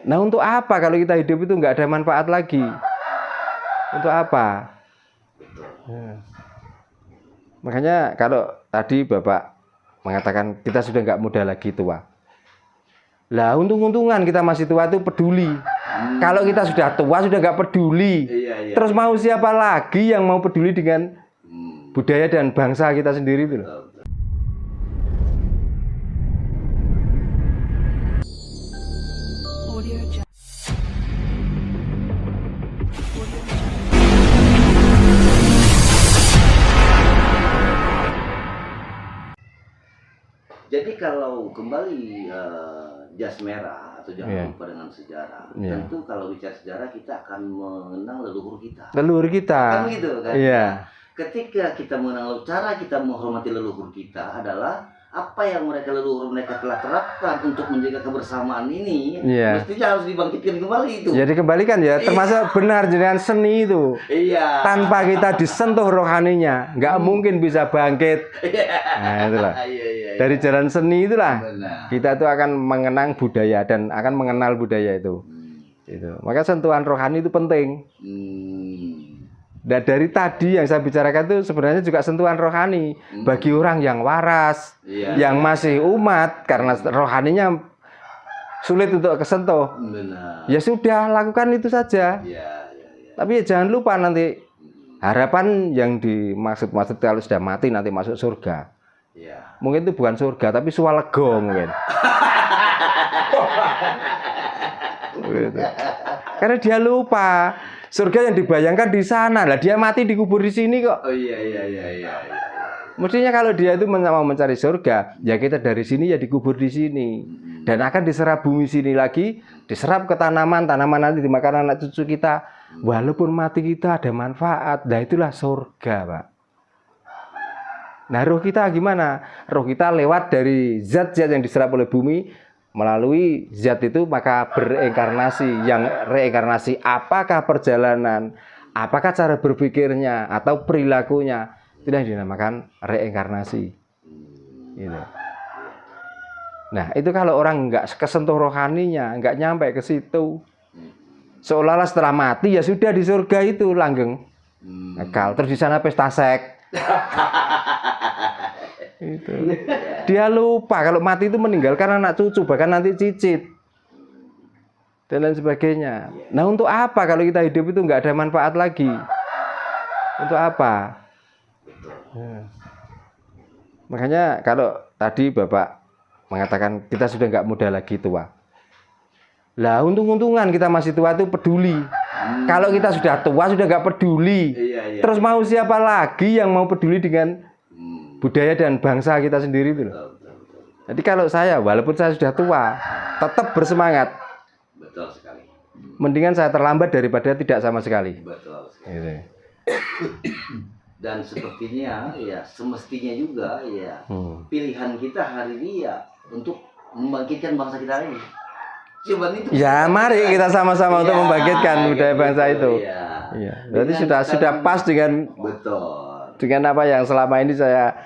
Nah, untuk apa kalau kita hidup itu nggak ada manfaat lagi? Untuk apa? Makanya kalau tadi Bapak mengatakan kita sudah nggak muda lagi, tua. Lah, untung-untungan kita masih tua itu peduli. Kalau kita sudah tua sudah nggak peduli. Terus mau siapa lagi yang mau peduli dengan budaya dan bangsa kita sendiri itu loh. Jadi kalau kembali jas merah atau jangan lupa dengan sejarah, tentu kalau bicara sejarah kita akan mengenang leluhur kita. Leluhur kita. Kan gitu kan? Iya. Ketika kita mengenang cara kita menghormati leluhur kita adalah apa yang leluhur mereka telah terapkan untuk menjaga kebersamaan ini, mestinya harus dibangkitkan kembali itu. Jadi kembalikan ya, termasuk benar dengan seni itu. Iya. Tanpa kita disentuh rohaninya, nggak mungkin bisa bangkit. Nah, itulah. Dari jalan seni itulah kita tuh akan mengenang budaya dan akan mengenal budaya itu. Itu. Maka sentuhan rohani itu penting. Dan dari tadi yang saya bicarakan itu sebenarnya juga sentuhan rohani bagi orang yang waras, yang masih umat karena rohaninya sulit untuk kesentuh. Ya sudah, lakukan itu saja. Tapi ya jangan lupa nanti harapan yang dimaksud kalau sudah mati nanti masuk surga. Mungkin itu bukan surga tapi swalego mungkin. Gitu. Karena dia lupa surga yang dibayangkan di sana lah, dia mati dikubur di sini kok. Iya. Mestinya kalau dia itu mau mencari surga, ya kita dari sini ya dikubur di sini, dan akan diserap bumi sini lagi, diserap ke tanaman nanti dimakan anak cucu kita. Walaupun mati kita ada manfaat, nah itulah surga, Pak. Nah roh kita gimana? Roh kita lewat dari zat-zat yang diserap oleh bumi. Melalui zat itu maka bereinkarnasi. Yang reinkarnasi apakah perjalanan, apakah cara berpikirnya atau perilakunya, itu yang dinamakan reinkarnasi. Gitu. Nah itu kalau orang nggak kesentuh rohaninya, nggak nyampe ke situ, seolah-olah setelah mati ya sudah di surga itu langgeng, ekal. Terus di sana pesta seks. Itu. Dia lupa kalau mati itu meninggalkan anak cucu, bahkan nanti cicit dan lain sebagainya. Nah untuk apa kalau kita hidup itu nggak ada manfaat lagi? Untuk apa? Makanya kalau tadi Bapak mengatakan kita sudah nggak muda lagi, tua. Lah untung-untungan kita masih tua itu peduli. Kalau kita sudah tua sudah nggak peduli. Terus mau siapa lagi yang mau peduli dengan budaya dan bangsa kita sendiri itu loh. Jadi kalau saya walaupun saya sudah tua tetap bersemangat. Betul sekali. Mendingan saya terlambat daripada tidak sama sekali. Betul sekali. Gitu. Dan sepertinya ya semestinya juga ya pilihan kita hari ini ya untuk membangkitkan bangsa kita ini. Coba itu. Ya mari kita sama-sama untuk membangkitkan budaya bangsa itu. Iya. Berarti sudah pas dengan dengan apa yang selama ini saya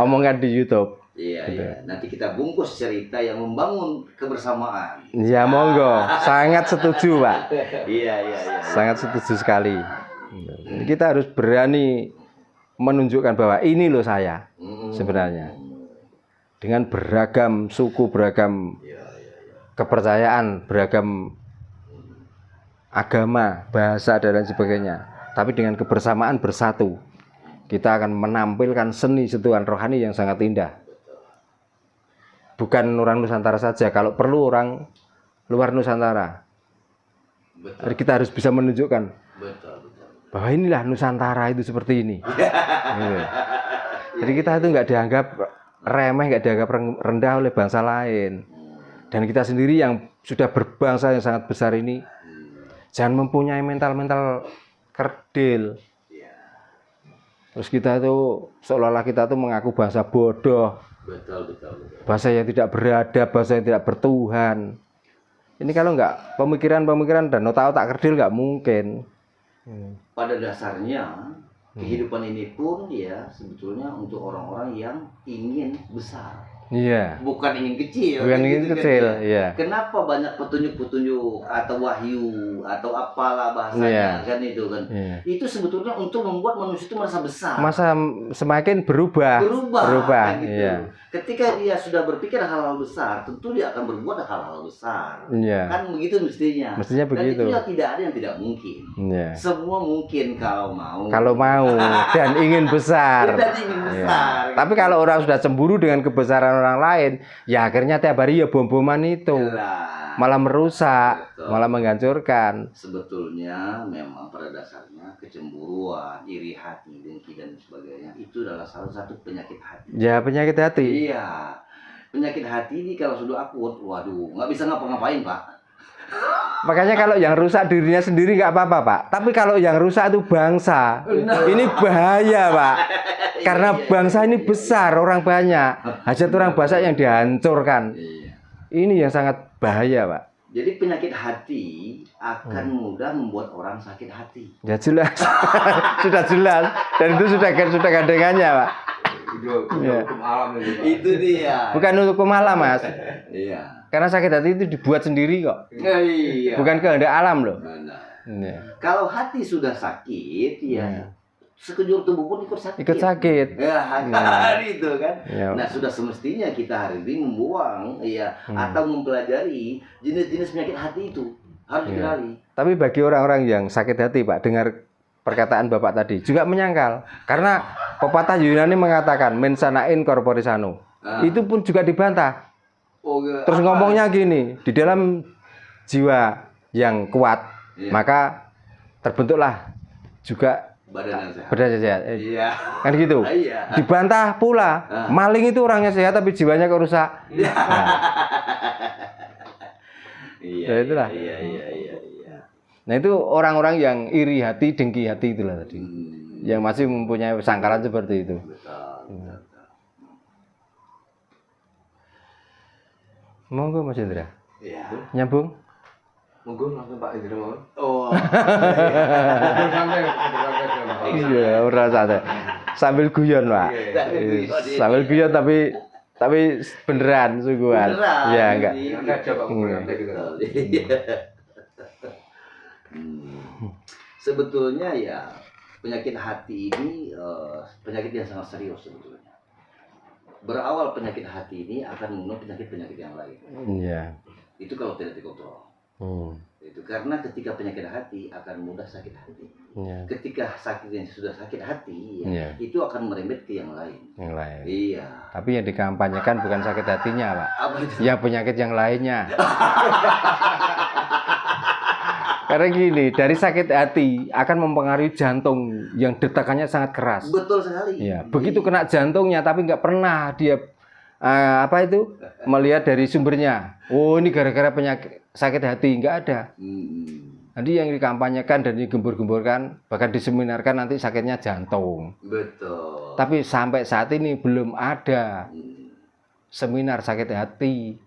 omongkan di YouTube. Iya. Nanti kita bungkus cerita yang membangun kebersamaan. Ya monggo, sangat setuju Pak. Iya. Sangat setuju sekali. Jadi kita harus berani menunjukkan bahwa ini loh saya sebenarnya. Dengan beragam suku, beragam kepercayaan, beragam agama, bahasa dan lain sebagainya. Tapi dengan kebersamaan bersatu. Kita akan menampilkan seni sentuhan rohani yang sangat indah. Bukan orang Nusantara saja, kalau perlu orang luar Nusantara. Jadi kita harus bisa menunjukkan bahwa inilah Nusantara itu seperti ini. Jadi kita itu nggak dianggap remeh, nggak dianggap rendah oleh bangsa lain. Dan kita sendiri yang sudah berbangsa yang sangat besar ini, jangan mempunyai mental-mental kerdil. Terus kita itu seolah-olah kita itu mengaku bahasa bodoh. Betul. Bahasa yang tidak beradab, bahasa yang tidak bertuhan. Ini kalau nggak pemikiran dan otak-otak kerdil nggak mungkin. Pada dasarnya kehidupan ini pun ya sebetulnya untuk orang-orang yang ingin besar. Iya. Bukan ingin kecil. Bukan ingin gitu kan, kecil, ya. iya. Kenapa banyak petunjuk-petunjuk atau wahyu atau apalah bahasanya kan itu kan? Iya. Itu sebetulnya untuk membuat manusia itu merasa besar. Masa semakin berubah. Kan gitu. Iya. Ketika dia sudah berpikir hal-hal besar, tentu dia akan berbuat hal-hal besar. Iya. Kan begitu mestinya. Mestinya begitu. Dan itu tidak ada yang tidak mungkin. Iya. Semua mungkin kalau mau. Kalau mau dan ingin besar. Dan ingin besar. Iya. Tapi kalau orang sudah cemburu dengan kebesaran orang lain, ya akhirnya tiap hari ya bom-boman itu. Yalah. Malah merusak, Betul. malah menghancurkan. Sebetulnya memang pada dasarnya kecemburuan, iri hati, dengki dan sebagainya itu adalah salah satu penyakit hati. Ya penyakit hati. Iya, penyakit hati ini kalau sudah akut, waduh, nggak bisa ngapa-ngapain Pak. Makanya kalau yang rusak dirinya sendiri nggak apa-apa Pak. Tapi kalau yang rusak itu bangsa, ini bahaya Pak. Karena bangsa ini besar, orang banyak, hajat orang banyak yang dihancurkan. Iya. Ini yang sangat bahaya Pak. Jadi penyakit hati akan mudah membuat orang sakit hati. Ya jelas, sudah jelas, dan itu sudah gandengannya Pak. Hukum alam Itu dia. Bukan hukum alam Mas, Iya. karena sakit hati itu dibuat sendiri kok, Iya. bukan kehendak alam loh. Benar. Iya. Kalau hati sudah sakit, ya Iya. sekejur tubuh pun ikut sakit. Ikut sakit. Ya, kan itu kan. Iya. Nah, sudah semestinya kita hari ini membuang, ya, atau mempelajari jenis-jenis penyakit hati itu harus Iya. dikenali. Tapi bagi orang-orang yang sakit hati Pak, dengar perkataan Bapak tadi juga menyangkal, karena pepatah Yunani mengatakan mensanain corpore sano. Itu pun juga dibantah. Oh, Terus ngomongnya gini, di dalam jiwa yang kuat, Iya. maka terbentuklah juga badan yang sehat. badan yang sehat. Iya. Kan gitu. Iya. Dibantah pula, maling itu orangnya sehat tapi jiwanya kok rusak. Iya. Nah, Iya. Ya, itulah. Iya. nah itu orang-orang yang iri hati, dengki hati itulah tadi. Yang masih mempunyai sangkalan seperti itu. Betul. Monggo Mas Indra. Iya. Nyambung? Monggo langsung Pak Indra mohon. Oh. Sampai Iya, ora santai. Sambil guyon, Pak. Sambil guyon tapi beneran sungguhan. Beneran. Iya, enggak. aja Pak. Sebetulnya ya penyakit hati ini penyakit yang sangat serius sebetulnya. Berawal penyakit hati ini akan mengundang penyakit-penyakit yang lain. Iya. Itu kalau tidak dikontrol. Hmm. Itu karena ketika penyakit hati akan mudah sakit hati. Iya. Ketika sakitnya sudah sakit hati, Iya. itu akan merembet ke yang lain. Yang lain. Iya. Tapi yang dikampanyekan bukan sakit hatinya, Pak. Apa itu? Ya penyakit yang lainnya. Karena gini, dari sakit hati akan mempengaruhi jantung yang detakannya sangat keras. Betul sekali. Ya, begitu kena jantungnya tapi nggak pernah dia melihat dari sumbernya. Oh, ini gara-gara penyakit sakit hati, nggak ada. Nanti yang dikampanyekan dan digembur-gemburkan bahkan diseminarkan nanti sakitnya jantung. Betul. Tapi sampai saat ini belum ada seminar sakit hati.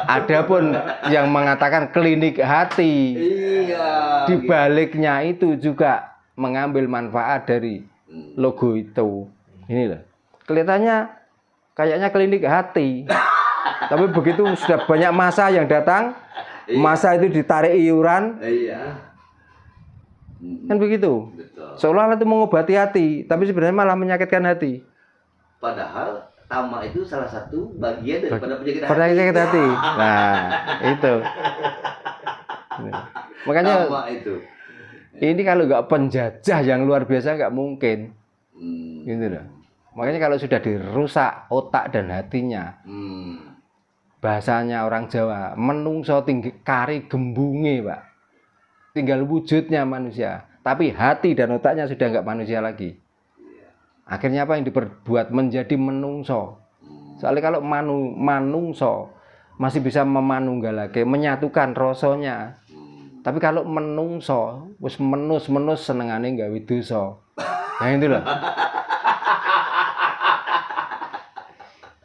Adapun yang mengatakan klinik hati, Iya. di baliknya itu juga mengambil manfaat dari logo itu. Ini loh, kelihatannya kayaknya klinik hati, tapi begitu sudah banyak masa yang datang, masa itu ditarik iuran, Iya. kan begitu. Betul. Seolah-olah itu mengobati hati, tapi sebenarnya malah menyakitkan hati. Padahal tamak itu salah satu bagian daripada penyakit hati. Penyakit hati. Nah, itu. Makanya Tamak itu. ini kalau nggak penjajah yang luar biasa nggak mungkin. Hmm. Gitu loh. Makanya kalau sudah dirusak otak dan hatinya, bahasanya orang Jawa, menungso tinggi kari gembunge, Pak. Tinggal wujudnya manusia, tapi hati dan otaknya sudah nggak manusia lagi. Akhirnya apa yang diperbuat menjadi menungso. Soalnya kalau manungso masih bisa memanunggalake, menyatukan rasanya. Tapi kalau menungso wis menus senengane gawe dosa. Nah itu loh.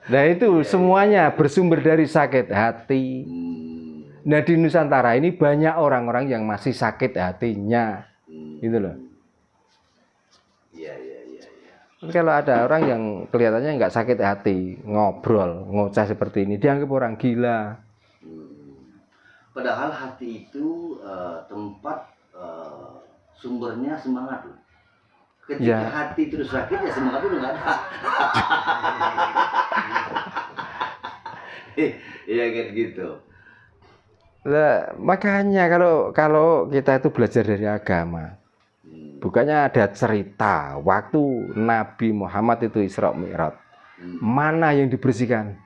Nah itu semuanya bersumber dari sakit hati. Nah di Nusantara ini banyak orang-orang yang masih sakit hatinya. Gitu loh. Iya. Kalau ada orang yang kelihatannya nggak sakit hati, ngobrol, ngoceh seperti ini, dianggap orang gila. Padahal hati itu tempat sumbernya semangat. Ketika hati terus sakit ya semangat udah nggak ada. Iya kan gitu. Lah, makanya kalau kita itu belajar dari agama, bukannya ada cerita waktu Nabi Muhammad itu Isra Mi'raj, mana yang dibersihkan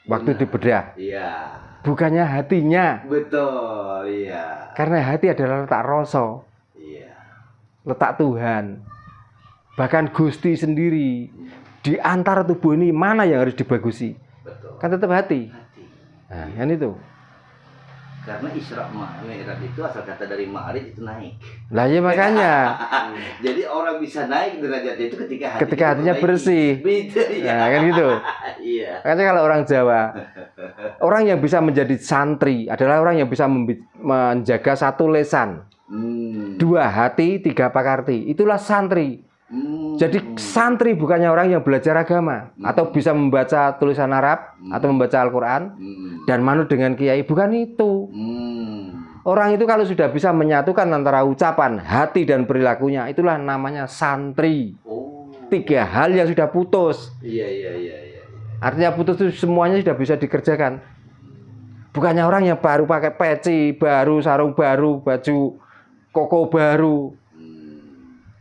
waktu dibedah? Iya. Bukannya hatinya. Betul, iya. Karena hati adalah letak rasa, Iya. letak Tuhan. Bahkan Gusti sendiri di antara tubuh ini mana yang harus dibagusi? Betul. Kan tetap hati. Hati. Nah, kan itu. Karena Isra Mi'raj itu asal kata dari Ma'rij itu naik. Lah ya makanya. Jadi orang bisa naik derajatnya itu ketika Hatinya bersih. Ya. Nah, kan gitu. Iya. Makanya kalau orang Jawa, orang yang bisa menjadi santri adalah orang yang bisa menjaga satu lesan, dua hati, tiga pakarti. Itulah santri. Jadi santri bukannya orang yang belajar agama atau bisa membaca tulisan Arab atau membaca Al-Quran dan manut dengan kiai, bukan itu. Orang itu kalau sudah bisa menyatukan antara ucapan, hati dan perilakunya, itulah namanya santri. Tiga hal yang sudah putus. Iya. Artinya putus itu semuanya sudah bisa dikerjakan. Bukannya orang yang baru pakai peci baru, sarung baru, baju koko baru,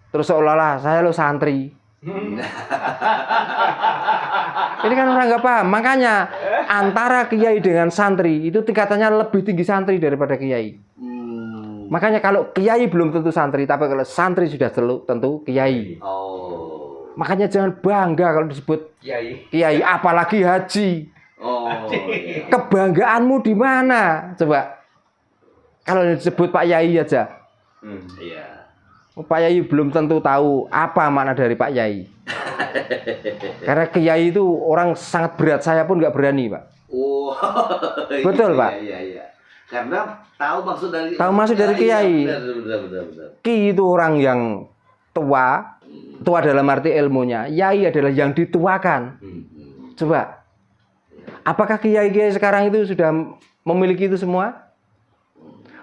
terus seolah-olah saya lo santri. Ini kan orang nggak paham. Makanya antara kiai dengan santri itu tingkatannya lebih tinggi santri daripada kiai. Makanya kalau kiai belum tentu santri, tapi kalau santri sudah tentu kiai. Makanya jangan bangga kalau disebut kiai, apalagi haji. Iya. Kebanggaanmu di mana? Coba. Kalau disebut Pak Yai aja. Iya. Pak Yai belum tentu tahu apa makna dari Pak Yai. Karena Kiai itu orang sangat berat, saya pun nggak berani, Pak. Betul, Pak. Iya. Karena tahu maksud dari Kiai. Benar. Ki itu orang yang tua dalam arti ilmunya. Yai adalah yang dituakan. Coba, apakah kiai-kiai sekarang itu sudah memiliki itu semua?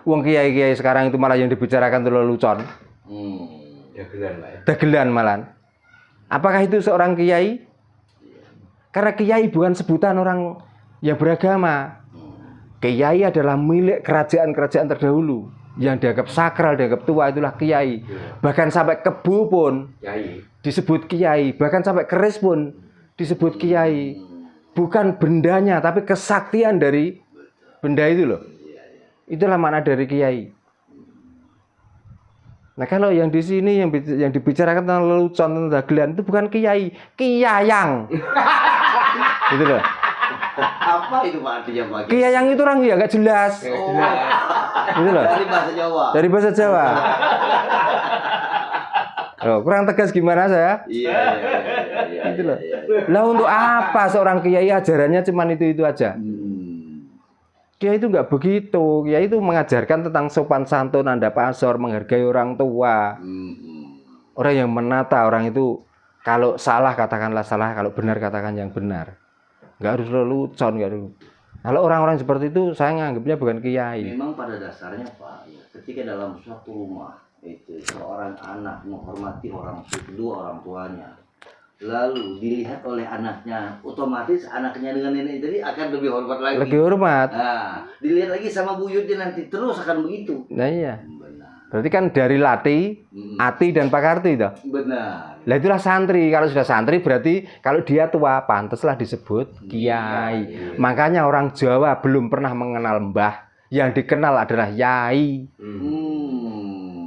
Wong kiai-kiai sekarang itu malah yang dibicarakan itu lelucon. Dagelan malah. Apakah itu seorang kiai? Karena kiai bukan sebutan orang yang beragama. Kiai adalah milik kerajaan-kerajaan terdahulu yang dianggap sakral, dianggap tua, itulah kiai. Bahkan sampai kebo pun disebut kiai, bahkan sampai keris pun disebut kiai. Bukan bendanya, tapi kesaktian dari benda itu loh. Itulah makna dari kiai. Nah kalau yang di sini yang dibicarakan tentang lelucon, tentang dagelan itu bukan kiai, kiyayang. Gitu loh. Apa itu Pak artinya Pak? Kiyayang itu orang ya nggak jelas. Gitu loh. Dari bahasa Jawa. Dari bahasa Jawa. Loh, kurang tegas gimana saya? Iya. Gitu loh. Lah untuk apa seorang kiai ajarannya cuma itu aja? Kiai itu nggak begitu. Kiai itu mengajarkan tentang sopan santun, nanda pasor, menghargai orang tua. Orang yang menata orang itu, kalau salah katakanlah salah, kalau benar katakan yang benar. Nggak harus lelucon, nggak harus. Kalau orang-orang seperti itu, saya nganggapnya bukan kiai. Memang pada dasarnya Pak, ya, ketika dalam suatu rumah itu seorang anak menghormati kedua orang tuanya, lalu dilihat oleh anaknya, otomatis anaknya dengan nenek tadi akan lebih hormat lagi. Lebih hormat. Nah, dilihat lagi sama buyutnya nanti terus akan begitu. Nah iya. Benar. Berarti kan dari lati, ati dan pakarti itu. Benar. Lah itulah santri. Kalau sudah santri berarti kalau dia tua pantaslah disebut kiai. Iya. Makanya orang Jawa belum pernah mengenal mbah. Yang dikenal adalah yai.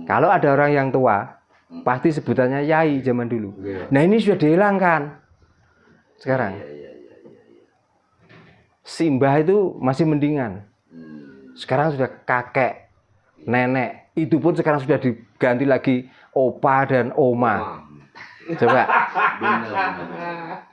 Kalau ada orang yang tua, pasti sebutannya yai zaman dulu. Nah ini sudah dihilangkan sekarang. Simbah itu masih mendingan. Sekarang sudah kakek, nenek. Itu pun sekarang sudah diganti lagi opa dan oma. Coba. Benar.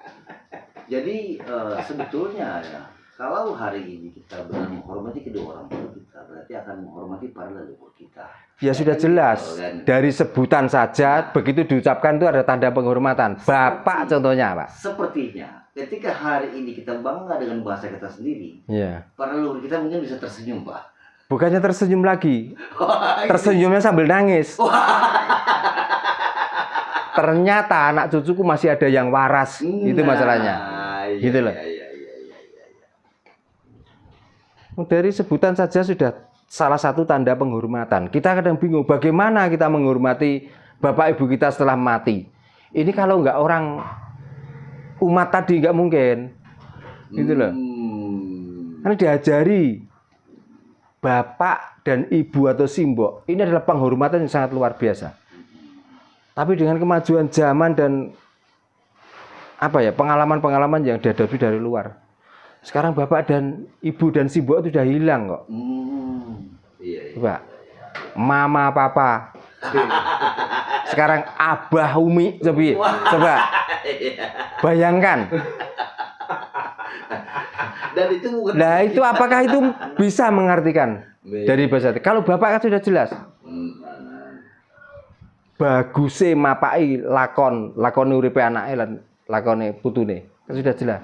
Jadi sebetulnya ya Kalau hari ini kita benar menghormati kedua orang tua kita, berarti akan menghormati para leluhur kita. Ya sudah jelas. Dari sebutan saja begitu diucapkan itu ada tanda penghormatan. Bapak contohnya, Pak. Sepertinya ketika hari ini kita bangga dengan bahasa kita sendiri, Iya. para leluhur kita mungkin bisa tersenyum, Pak. Bukannya tersenyum lagi. Tersenyumnya sambil nangis. Ternyata anak cucuku masih ada yang waras. Itu masalahnya. Iya, Gitu loh. iya. Dari sebutan saja sudah salah satu tanda penghormatan. Kita kadang bingung bagaimana kita menghormati bapak ibu kita setelah mati. Ini kalau nggak orang umat tadi nggak mungkin. Gitu loh. Karena diajari bapak dan ibu atau simbok ini adalah penghormatan yang sangat luar biasa. Tapi dengan kemajuan zaman dan pengalaman-pengalaman yang dihadapi dari luar. Sekarang bapak dan ibu dan simbok itu sudah hilang kok. Iya. Coba. Mama papa. Sekarang abah umi coba. Bayangkan. Dan itu bukan. Nah, itu apakah itu bisa mengartikan dari bahasa? Kalau bapak kan sudah jelas. Baguse mapai lakon uripe anake lan lakone putune. Kan sudah jelas.